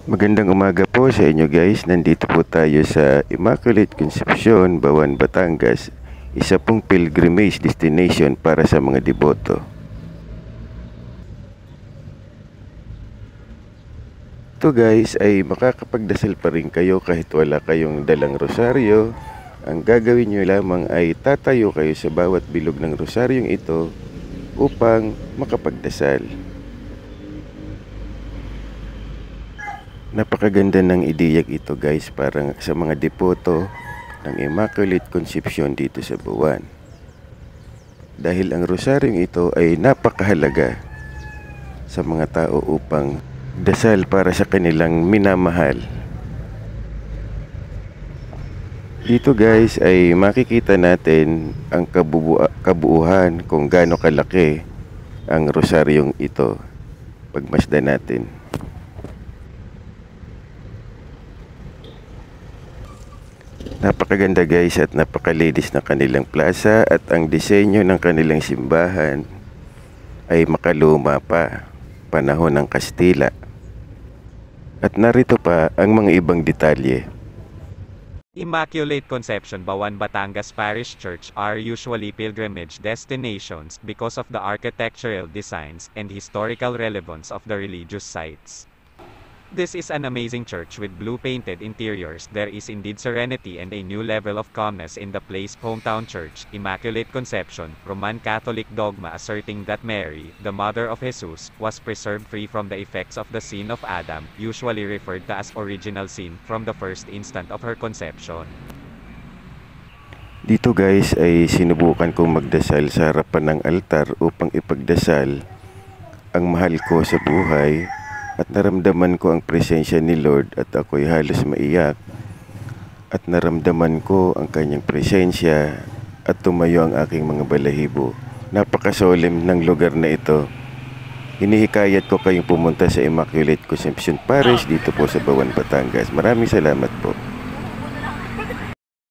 Magandang umaga po sa inyo guys. Nandito po tayo sa Immaculate Conception, Bawan, Batangas. Isa pong pilgrimage destination para sa mga deboto. Ito guys ay makakapagdasal pa rin kayo kahit wala kayong dalang rosaryo. Ang gagawin nyo lamang ay tatayo kayo sa bawat bilog ng rosaryong ito upang makapagdasal. Napakaganda ng ideyang ito guys para sa mga depoto ng Immaculate Conception dito sa Buwan. Dahil ang rosaryong ito ay napakahalaga sa mga tao upang dasal para sa kanilang minamahal. Dito guys ay makikita natin ang kabuuhan kung gaano kalaki ang rosaryong ito. Pagmasdan natin. Napakaganda guys at napakalinis na kanilang plaza at ang disenyo ng kanilang simbahan ay makaluma pa, panahon ng Kastila. At narito pa ang mga ibang detalye. Immaculate Conception Bawan Batangas Parish Church are usually pilgrimage destinations because of the architectural designs and historical relevance of the religious sites. This is an amazing church with blue painted interiors. There is indeed serenity and a new level of calmness in the place. Hometown Church, Immaculate Conception, Roman Catholic dogma asserting that Mary, the mother of Jesus, was preserved free from the effects of the sin of Adam, usually referred to as original sin, from the first instant of her conception. Dito guys ay sinubukan kong magdasal sa harapan ng altar upang ipagdasal ang mahal ko sa buhay. At naramdaman ko ang presensya ni Lord at ako'y halos maiyak. At naramdaman ko ang kanyang presensya at tumayo ang aking mga balahibo. Napakasolemn ng lugar na ito. Hinihikayat ko kayong pumunta sa Immaculate Conception Parish dito po sa Bawan, Batangas. Maraming salamat po.